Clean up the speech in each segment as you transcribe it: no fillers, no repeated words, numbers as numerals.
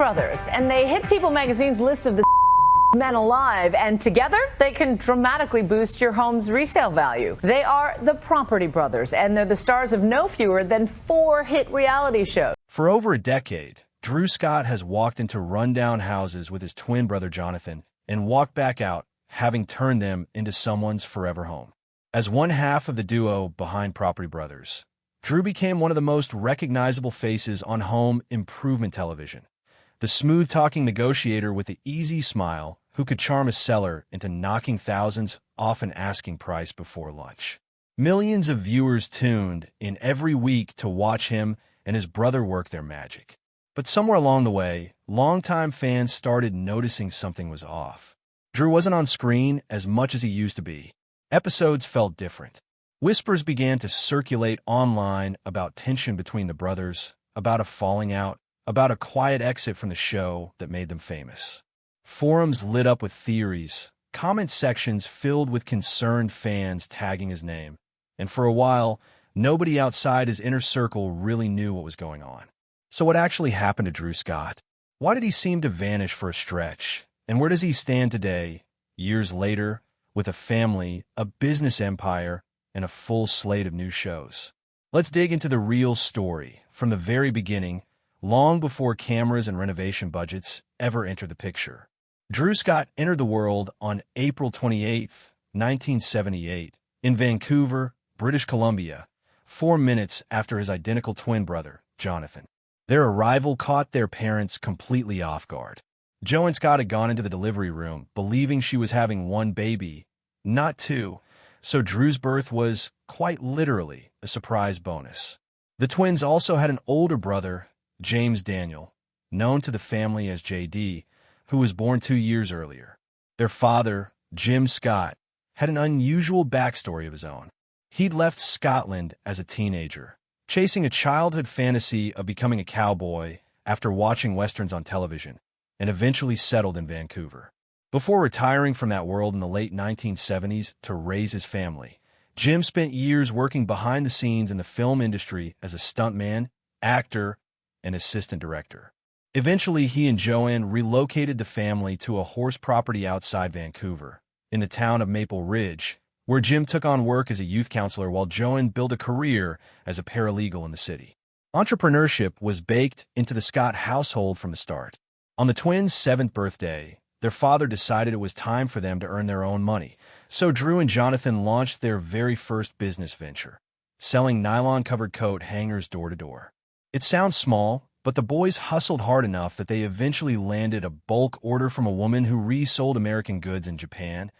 brothers, and they hit People magazine's list of the men alive, and together they can dramatically boost your home's resale value. They are the Property Brothers, and they're the stars of no fewer than 4 hit reality shows. For over a decade, Drew Scott has walked into rundown houses with his twin brother Jonathan and walked back out, having turned them into someone's forever home. As one half of the duo behind Property Brothers, Drew became one of the most recognizable faces on home improvement television. The smooth-talking negotiator with the easy smile who could charm a seller into knocking thousands off an asking price before lunch. Millions of viewers tuned in every week to watch him and his brother work their magic. But somewhere along the way, longtime fans started noticing something was off. Drew wasn't on screen as much as he used to be. Episodes felt different. Whispers began to circulate online about tension between the brothers, about a falling out, about a quiet exit from the show that made them famous. Forums lit up with theories, comment sections filled with concerned fans tagging his name, and for a while, nobody outside his inner circle really knew what was going on. So what actually happened to Drew Scott? Why did he seem to vanish for a stretch? And where does he stand today, years later, with a family, a business empire, and a full slate of new shows? Let's dig into the real story from the very beginning, long before cameras and renovation budgets ever entered the picture. Drew Scott entered the world on April 28, 1978, in Vancouver, British Columbia, 4 minutes after his identical twin brother, Jonathan. Their arrival caught their parents completely off guard. Jo and Scott had gone into the delivery room, believing she was having 1 baby, not 2, so Drew's birth was, quite literally, a surprise bonus. The twins also had an older brother, James Daniel, known to the family as JD, who was born 2 years earlier. Their father, Jim Scott, had an unusual backstory of his own. He'd left Scotland as a teenager, chasing a childhood fantasy of becoming a cowboy after watching westerns on television, and eventually settled in Vancouver. Before retiring from that world in the late 1970s to raise his family, Jim spent years working behind the scenes in the film industry as a stuntman, actor, and assistant director. Eventually, he and Joanne relocated the family to a horse property outside Vancouver, in the town of Maple Ridge, where Jim took on work as a youth counselor while Joanne built a career as a paralegal in the city. Entrepreneurship was baked into the Scott household from the start. On the twins' 7th birthday, their father decided it was time for them to earn their own money, so Drew and Jonathan launched their very first business venture, selling nylon-covered coat hangers door to door. It sounds small, but the boys hustled hard enough that they eventually landed a bulk order from a woman who resold American goods in Japan,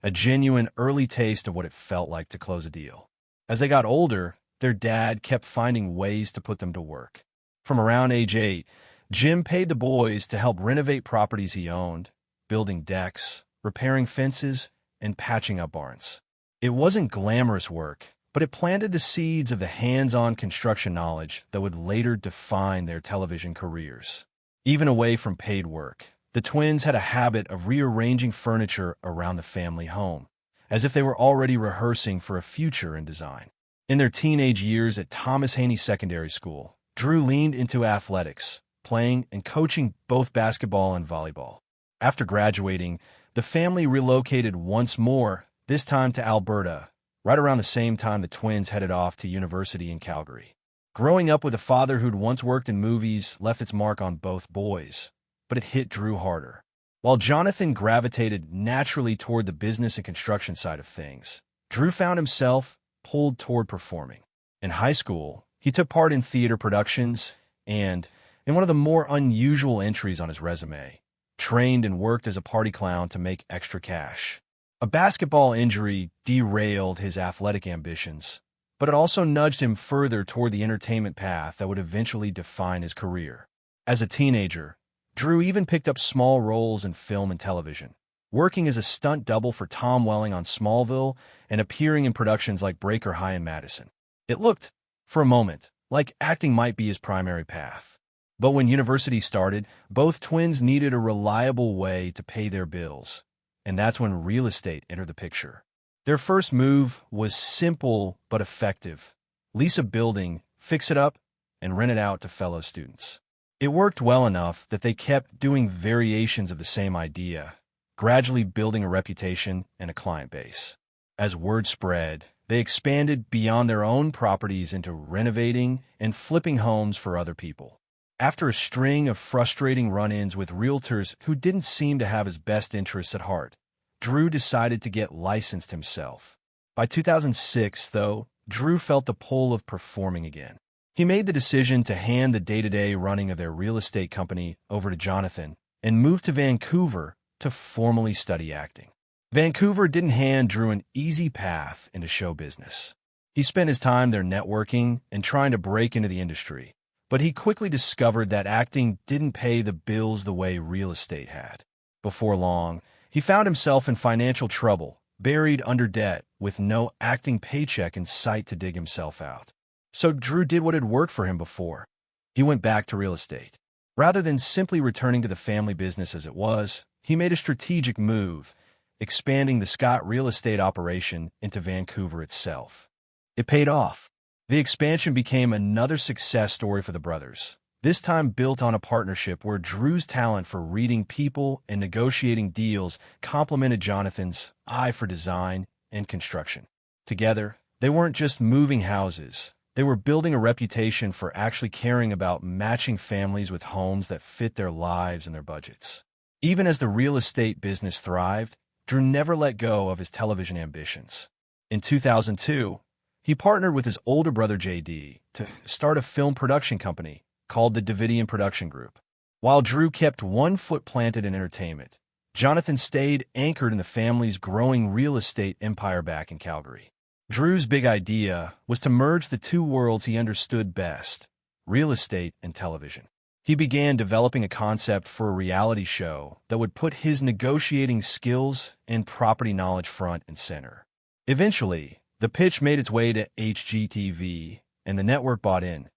a genuine early taste of what it felt like to close a deal. As they got older, their dad kept finding ways to put them to work. From around age 8, Jim paid the boys to help renovate properties he owned, building decks, repairing fences, and patching up barns. It wasn't glamorous work, but it planted the seeds of the hands-on construction knowledge that would later define their television careers. Even away from paid work, the twins had a habit of rearranging furniture around the family home, as if they were already rehearsing for a future in design. In their teenage years at Thomas Haney Secondary School, Drew leaned into athletics, playing and coaching both basketball and volleyball. After graduating, the family relocated once more, this time to Alberta, right around the same time the twins headed off to university in Calgary. Growing up with a father who'd once worked in movies left its mark on both boys, but it hit Drew harder. While Jonathan gravitated naturally toward the business and construction side of things, Drew found himself pulled toward performing. In high school, he took part in theater productions and, in one of the more unusual entries on his resume, trained and worked as a party clown to make extra cash. A basketball injury derailed his athletic ambitions, but it also nudged him further toward the entertainment path that would eventually define his career. As a teenager, Drew even picked up small roles in film and television, working as a stunt double for Tom Welling on Smallville and appearing in productions like Breaker High in Madison. It looked, for a moment, like acting might be his primary path. But when university started, both twins needed a reliable way to pay their bills. And that's when real estate entered the picture. Their first move was simple but effective. Lease a building, fix it up, and rent it out to fellow students. It worked well enough that they kept doing variations of the same idea, gradually building a reputation and a client base. As word spread, they expanded beyond their own properties into renovating and flipping homes for other people. After a string of frustrating run-ins with realtors who didn't seem to have his best interests at heart, Drew decided to get licensed himself. By 2006, though, Drew felt the pull of performing again. He made the decision to hand the day-to-day running of their real estate company over to Jonathan and moved to Vancouver to formally study acting. Vancouver didn't hand Drew an easy path into show business. He spent his time there networking and trying to break into the industry, but he quickly discovered that acting didn't pay the bills the way real estate had. Before long, he found himself in financial trouble, buried under debt, with no acting paycheck in sight to dig himself out. So Drew did what had worked for him before. He went back to real estate. Rather than simply returning to the family business as it was, he made a strategic move, expanding the Scott real estate operation into Vancouver itself. It paid off. The expansion became another success story for the brothers, this time built on a partnership where Drew's talent for reading people and negotiating deals complemented Jonathan's eye for design and construction. Together, they weren't just moving houses. They were building a reputation for actually caring about matching families with homes that fit their lives and their budgets. Even as the real estate business thrived, Drew never let go of his television ambitions. In 2002, he partnered with his older brother JD to start a film production company called the Davidian Production Group. While Drew kept one foot planted in entertainment, Jonathan stayed anchored in the family's growing real estate empire back in Calgary. Drew's big idea was to merge the two worlds he understood best, real estate and television. He began developing a concept for a reality show that would put his negotiating skills and property knowledge front and center. Eventually, the pitch made its way to HGTV, and the network bought in,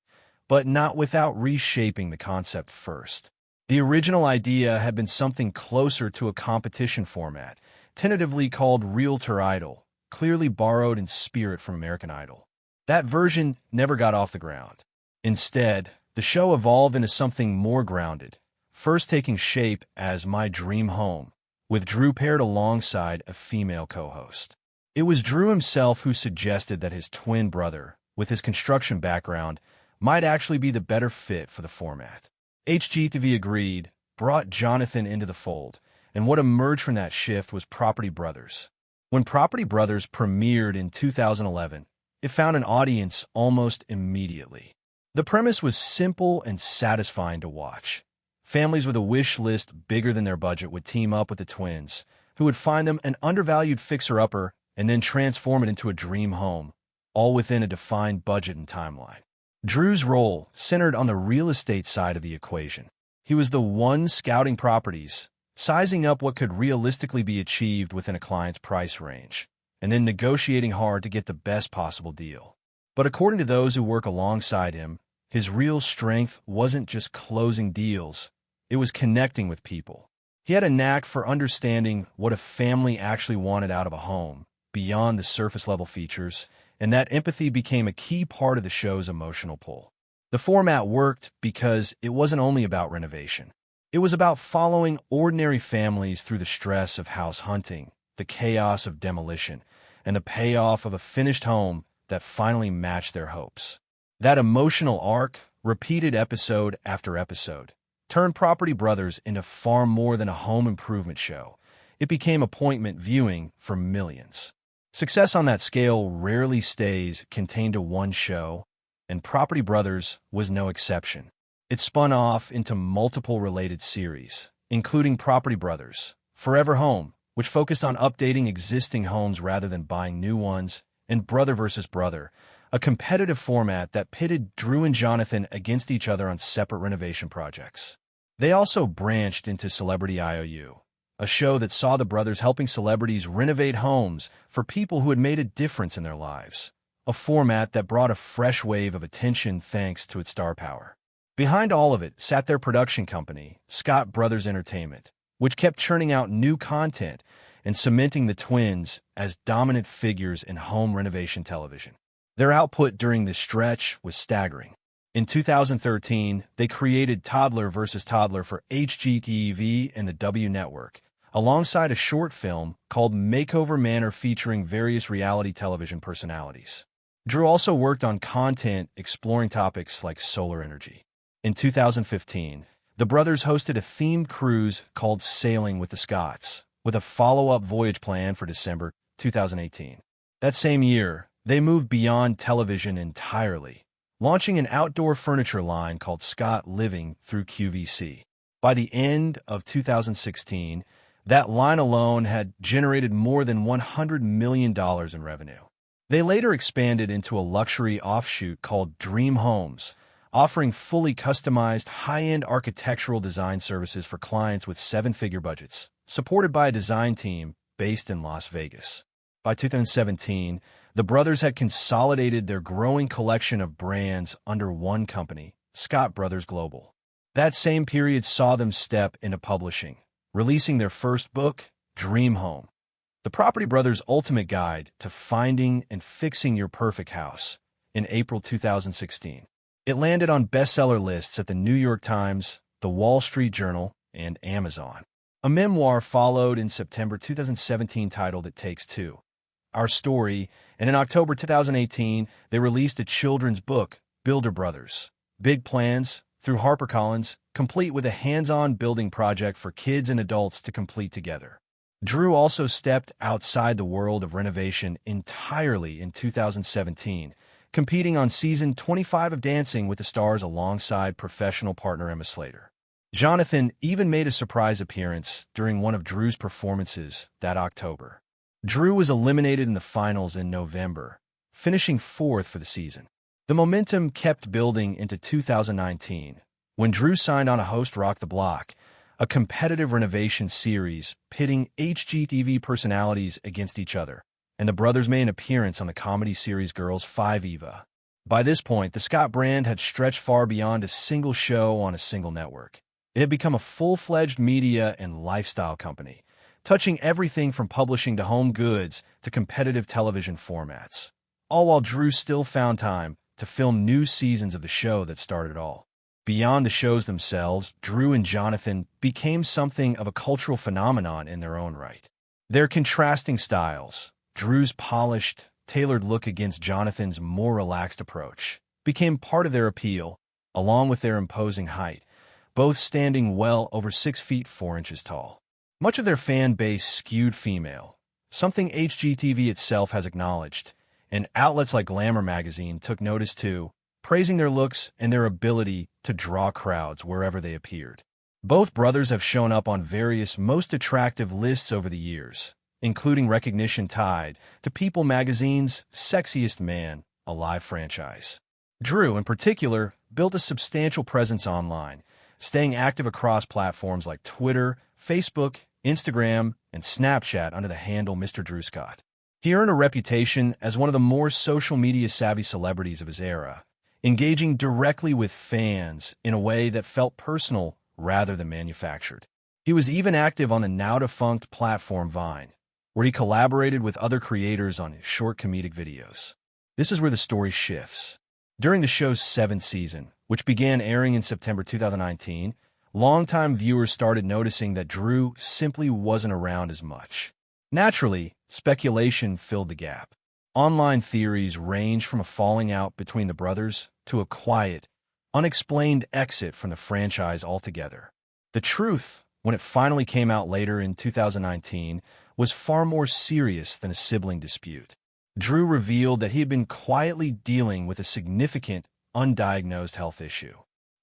but not without reshaping the concept first. The original idea had been something closer to a competition format, tentatively called Realtor Idol, clearly borrowed in spirit from American Idol. That version never got off the ground. Instead, the show evolved into something more grounded, first taking shape as My Dream Home, with Drew paired alongside a female co-host. It was Drew himself who suggested that his twin brother, with his construction background, might actually be the better fit for the format. HGTV agreed, brought Jonathan into the fold, and what emerged from that shift was Property Brothers. When Property Brothers premiered in 2011, it found an audience almost immediately. The premise was simple and satisfying to watch. Families with a wish list bigger than their budget would team up with the twins, who would find them an undervalued fixer-upper and then transform it into a dream home, all within a defined budget and timeline. Drew's role centered on the real estate side of the equation. He was the one scouting properties, sizing up what could realistically be achieved within a client's price range, and then negotiating hard to get the best possible deal. But according to those who work alongside him, his real strength wasn't just closing deals, it was connecting with people. He had a knack for understanding what a family actually wanted out of a home, beyond the surface-level features, and that empathy became a key part of the show's emotional pull. The format worked because it wasn't only about renovation. It was about following ordinary families through the stress of house hunting, the chaos of demolition, and the payoff of a finished home that finally matched their hopes. That emotional arc, repeated episode after episode, turned Property Brothers into far more than a home improvement show. It became appointment viewing for millions. Success on that scale rarely stays contained to one show, and Property Brothers was no exception. It spun off into multiple related series, including Property Brothers, Forever Home, which focused on updating existing homes rather than buying new ones, and Brother vs. Brother, a competitive format that pitted Drew and Jonathan against each other on separate renovation projects. They also branched into Celebrity IOU, a show that saw the brothers helping celebrities renovate homes for people who had made a difference in their lives, a format that brought a fresh wave of attention thanks to its star power. Behind all of it sat their production company, Scott Brothers Entertainment, which kept churning out new content and cementing the twins as dominant figures in home renovation television. Their output during this stretch was staggering. In 2013, they created Toddler vs. Toddler for HGTV and the W Network, alongside a short film called Makeover Manor featuring various reality television personalities. Drew also worked on content exploring topics like solar energy. In 2015, the brothers hosted a themed cruise called Sailing with the Scots, with a follow-up voyage planned for December 2018. That same year, they moved beyond television entirely, launching an outdoor furniture line called Scott Living through QVC. By the end of 2016, that line alone had generated more than $100 million in revenue. They later expanded into a luxury offshoot called Dream Homes, offering fully customized, high-end architectural design services for clients with seven-figure budgets, supported by a design team based in Las Vegas. By 2017, the brothers had consolidated their growing collection of brands under one company, Scott Brothers Global. That same period saw them step into publishing, releasing their first book, Dream Home, The Property Brothers' Ultimate Guide to Finding and Fixing Your Perfect House, in April 2016. It landed on bestseller lists at the New York Times, the Wall Street Journal, and Amazon. A memoir followed in September 2017 titled It Takes Two, Our Story, and in October 2018, they released a children's book, Builder Brothers, Big Plans, through HarperCollins, complete with a hands-on building project for kids and adults to complete together. Drew also stepped outside the world of renovation entirely in 2017, competing on season 25 of Dancing with the Stars alongside professional partner Emma Slater. Jonathan even made a surprise appearance during one of Drew's performances that October. Drew was eliminated in the finals in November, finishing fourth for the season. The momentum kept building into 2019, when Drew signed on to host Rock the Block, a competitive renovation series pitting HGTV personalities against each other, and the brothers made an appearance on the comedy series Girls 5 Eva. By this point, the Scott brand had stretched far beyond a single show on a single network. It had become a full-fledged media and lifestyle company, touching everything from publishing to home goods to competitive television formats, all while Drew still found time to film new seasons of the show that started it all. Beyond the shows themselves, Drew and Jonathan became something of a cultural phenomenon in their own right. Their contrasting styles, Drew's polished, tailored look against Jonathan's more relaxed approach, became part of their appeal, along with their imposing height, both standing well over 6 feet 4 inches tall. Much of their fan base skewed female, something HGTV itself has acknowledged, and outlets like Glamour magazine took notice too, praising their looks and their ability to draw crowds wherever they appeared. Both brothers have shown up on various most attractive lists over the years, including recognition tied to People magazine's Sexiest Man Alive franchise. Drew, in particular, built a substantial presence online, staying active across platforms like Twitter, Facebook, Instagram, and Snapchat under the handle Mr. Drew Scott. He earned a reputation as one of the more social media-savvy celebrities of his era, engaging directly with fans in a way that felt personal rather than manufactured. He was even active on the now-defunct platform Vine, where he collaborated with other creators on his short comedic videos. This is where the story shifts. During the show's 7th season, which began airing in September 2019, longtime viewers started noticing that Drew simply wasn't around as much. Naturally, speculation filled the gap. Online theories ranged from a falling out between the brothers to a quiet, unexplained exit from the franchise altogether. The truth, when it finally came out later in 2019, was far more serious than a sibling dispute. Drew revealed that he had been quietly dealing with a significant, undiagnosed health issue.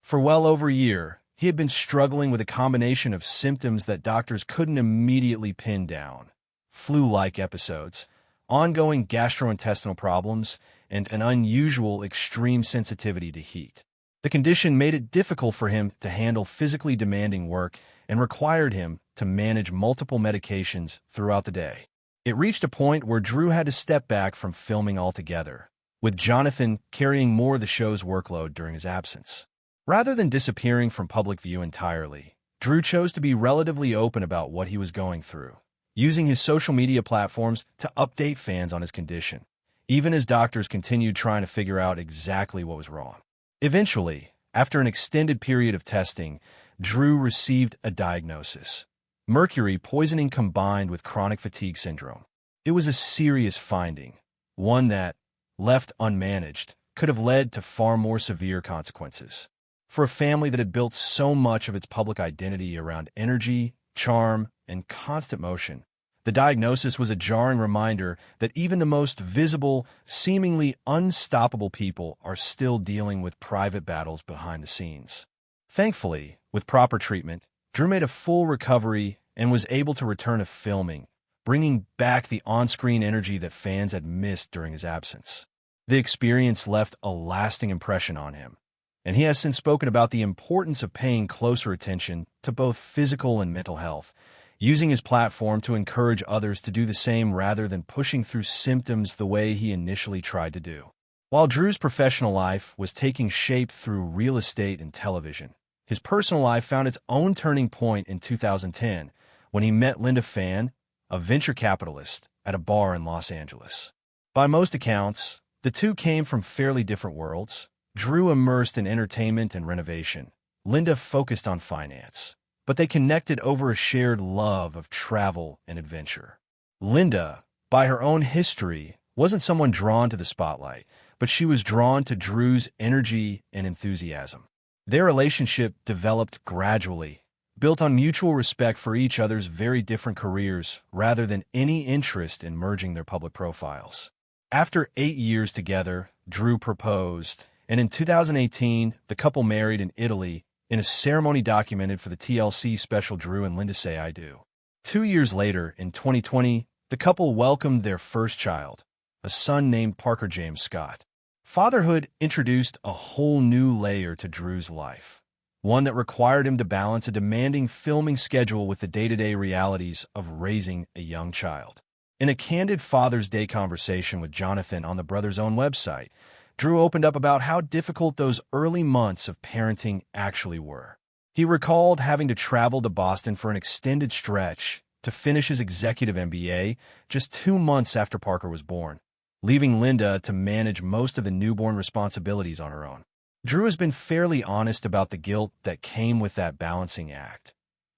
For well over a year, he had been struggling with a combination of symptoms that doctors couldn't immediately pin down: flu-like episodes, ongoing gastrointestinal problems, and an unusual extreme sensitivity to heat. The condition made it difficult for him to handle physically demanding work and required him to manage multiple medications throughout the day. It reached a point where Drew had to step back from filming altogether, with Jonathan carrying more of the show's workload during his absence. Rather than disappearing from public view entirely, Drew chose to be relatively open about what he was going through, using his social media platforms to update fans on his condition, even as doctors continued trying to figure out exactly what was wrong. Eventually, after an extended period of testing, Drew received a diagnosis: mercury poisoning combined with chronic fatigue syndrome. It was a serious finding, one that, left unmanaged, could have led to far more severe consequences. For a family that had built so much of its public identity around energy, charm, and constant motion, the diagnosis was a jarring reminder that even the most visible, seemingly unstoppable people are still dealing with private battles behind the scenes. Thankfully, with proper treatment, Drew made a full recovery and was able to return to filming, bringing back the on-screen energy that fans had missed during his absence. The experience left a lasting impression on him, and he has since spoken about the importance of paying closer attention to both physical and mental health, using his platform to encourage others to do the same rather than pushing through symptoms the way he initially tried to do. While Drew's professional life was taking shape through real estate and television, his personal life found its own turning point in 2010 when he met Linda Fan, a venture capitalist, at a bar in Los Angeles. By most accounts, the two came from fairly different worlds. Drew immersed in entertainment and renovation. Linda focused on finance, but they connected over a shared love of travel and adventure. Linda, by her own history, wasn't someone drawn to the spotlight, but she was drawn to Drew's energy and enthusiasm. Their relationship developed gradually, built on mutual respect for each other's very different careers rather than any interest in merging their public profiles. After 8 years together, Drew proposed, and in 2018, the couple married in Italy in a ceremony documented for the TLC special Drew and Linda Say I Do. 2 years later, in 2020, the couple welcomed their first child, a son named Parker James Scott. Fatherhood introduced a whole new layer to Drew's life, one that required him to balance a demanding filming schedule with the day-to-day realities of raising a young child. In a candid Father's Day conversation with Jonathan on the brothers' own website, Drew opened up about how difficult those early months of parenting actually were. He recalled having to travel to Boston for an extended stretch to finish his executive MBA just 2 months after Parker was born, leaving Linda to manage most of the newborn responsibilities on her own. Drew has been fairly honest about the guilt that came with that balancing act,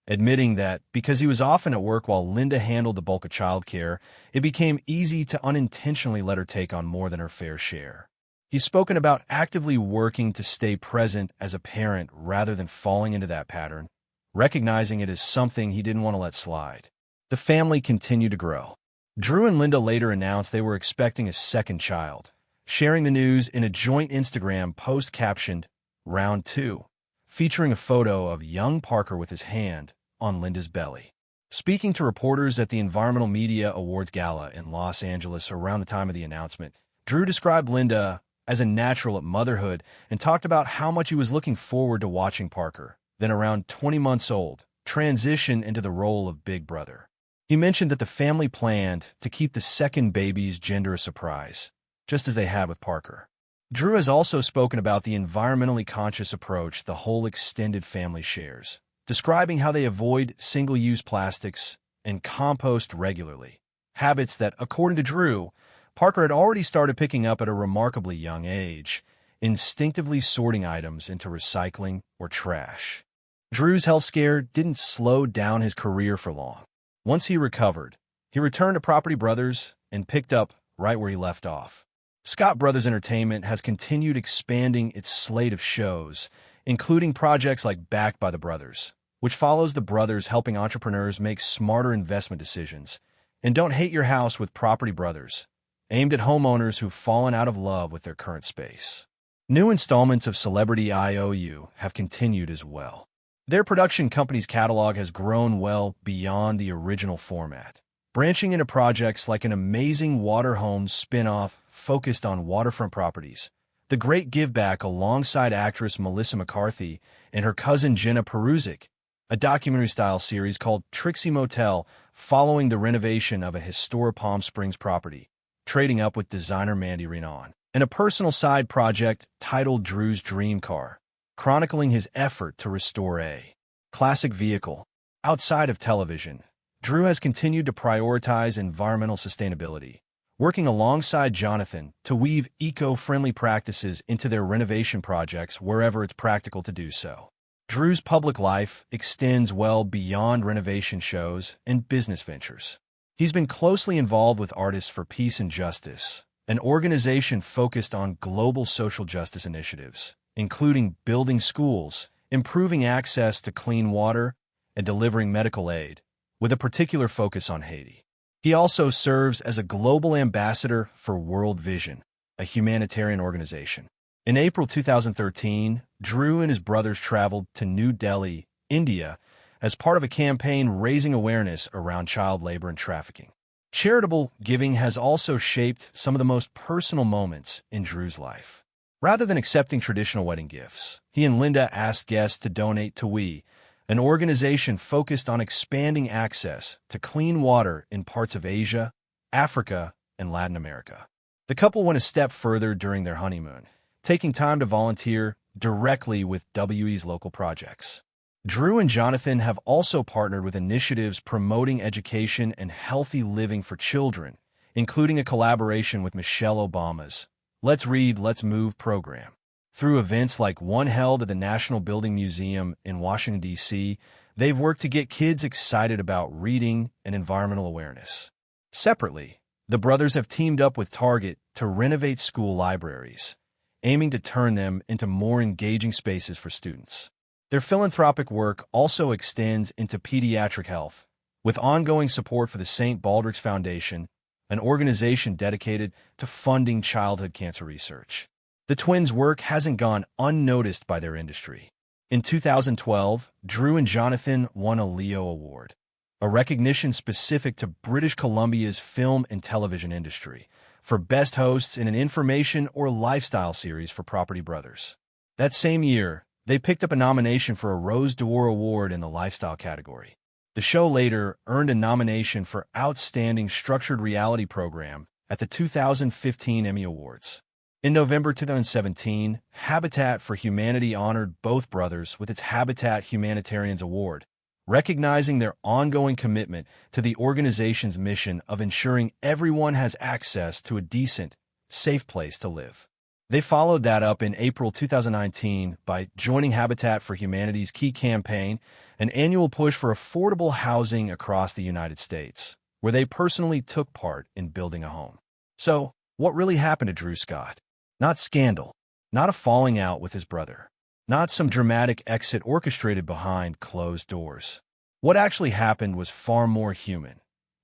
admitting that because he was often at work while Linda handled the bulk of childcare, it became easy to unintentionally let her take on more than her fair share. He's spoken about actively working to stay present as a parent rather than falling into that pattern, recognizing it as something he didn't want to let slide. The family continued to grow. Drew and Linda later announced they were expecting a second child, sharing the news in a joint Instagram post captioned, "Round 2, featuring a photo of young Parker with his hand on Linda's belly. Speaking to reporters at the Environmental Media Awards Gala in Los Angeles around the time of the announcement, Drew described Linda as a natural at motherhood and talked about how much he was looking forward to watching Parker, then around 20 months old, transition into the role of big brother. He mentioned that the family planned to keep the second baby's gender a surprise, just as they had with Parker. Drew has also spoken about the environmentally conscious approach the whole extended family shares, describing how they avoid single-use plastics and compost regularly, habits that, according to Drew, Parker had already started picking up at a remarkably young age, instinctively sorting items into recycling or trash. Drew's health scare didn't slow down his career for long. Once he recovered, he returned to Property Brothers and picked up right where he left off. Scott Brothers Entertainment has continued expanding its slate of shows, including projects like Backed by the Brothers, which follows the brothers helping entrepreneurs make smarter investment decisions, and Don't Hate Your House with Property Brothers, aimed at homeowners who've fallen out of love with their current space. New installments of Celebrity IOU have continued as well. Their production company's catalog has grown well beyond the original format, branching into projects like an amazing Water Homes spin-off focused on waterfront properties, The Great Giveback alongside actress Melissa McCarthy and her cousin Jenna Peruzic, a documentary-style series called Trixie Motel following the renovation of a historic Palm Springs property, trading up with designer Mandy Renon, and a personal side project titled Drew's Dream Car, chronicling his effort to restore a classic vehicle. Outside of television, Drew has continued to prioritize environmental sustainability, working alongside Jonathan to weave eco-friendly practices into their renovation projects wherever it's practical to do so. Drew's public life extends well beyond renovation shows and business ventures. He's been closely involved with Artists for Peace and Justice, an organization focused on global social justice initiatives, including building schools, improving access to clean water, and delivering medical aid, with a particular focus on Haiti. He also serves as a global ambassador for World Vision, a humanitarian organization. In April 2013, Drew and his brothers traveled to New Delhi, India, as part of a campaign raising awareness around child labor and trafficking. Charitable giving has also shaped some of the most personal moments in Drew's life. Rather than accepting traditional wedding gifts, he and Linda asked guests to donate to We, an organization focused on expanding access to clean water in parts of Asia, Africa, and Latin America. The couple went a step further during their honeymoon, taking time to volunteer directly with WE's local projects. Drew and Jonathan have also partnered with initiatives promoting education and healthy living for children, including a collaboration with Michelle Obama's Let's Read, Let's Move program. Through events like one held at the National Building Museum in Washington, D.C., they've worked to get kids excited about reading and environmental awareness. Separately, the brothers have teamed up with Target to renovate school libraries, aiming to turn them into more engaging spaces for students. Their philanthropic work also extends into pediatric health, with ongoing support for the St. Baldrick's Foundation, an organization dedicated to funding childhood cancer research. The twins' work hasn't gone unnoticed by their industry. In 2012, Drew and Jonathan won a Leo Award, a recognition specific to British Columbia's film and television industry, for Best Hosts in an Information or Lifestyle series for Property Brothers. That same year, they picked up a nomination for a Rose d'Or Award in the Lifestyle category. The show later earned a nomination for Outstanding Structured Reality Program at the 2015 Emmy Awards. In November 2017, Habitat for Humanity honored both brothers with its Habitat Humanitarians Award, recognizing their ongoing commitment to the organization's mission of ensuring everyone has access to a decent, safe place to live. They followed that up in April 2019 by joining Habitat for Humanity's key campaign, an annual push for affordable housing across the United States, where they personally took part in building a home. So, what really happened to Drew Scott? Not scandal, not a falling out with his brother, not some dramatic exit orchestrated behind closed doors. What actually happened was far more human,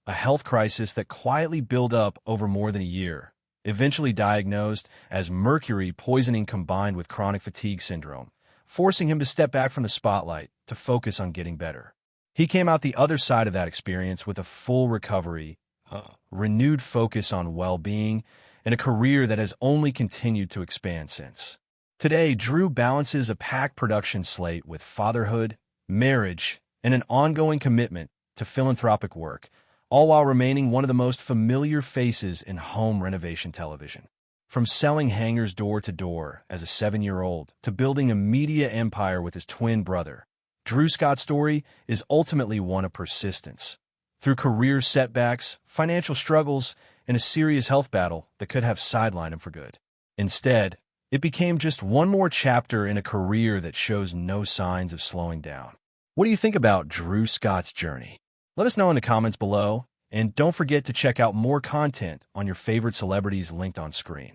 a health crisis that quietly built up over more than a year, eventually diagnosed as mercury poisoning combined with chronic fatigue syndrome, forcing him to step back from the spotlight to focus on getting better. He came out the other side of that experience with a full recovery, renewed focus on well-being, and a career that has only continued to expand since. Today, Drew balances a packed production slate with fatherhood, marriage, and an ongoing commitment to philanthropic work, all while remaining one of the most familiar faces in home renovation television. From selling hangers door to door as a 7-year-old to building a media empire with his twin brother, Drew Scott's story is ultimately one of persistence. Through career setbacks, financial struggles, and a serious health battle that could have sidelined him for good. Instead, it became just one more chapter in a career that shows no signs of slowing down. What do you think about Drew Scott's journey? Let us know in the comments below, and don't forget to check out more content on your favorite celebrities linked on screen.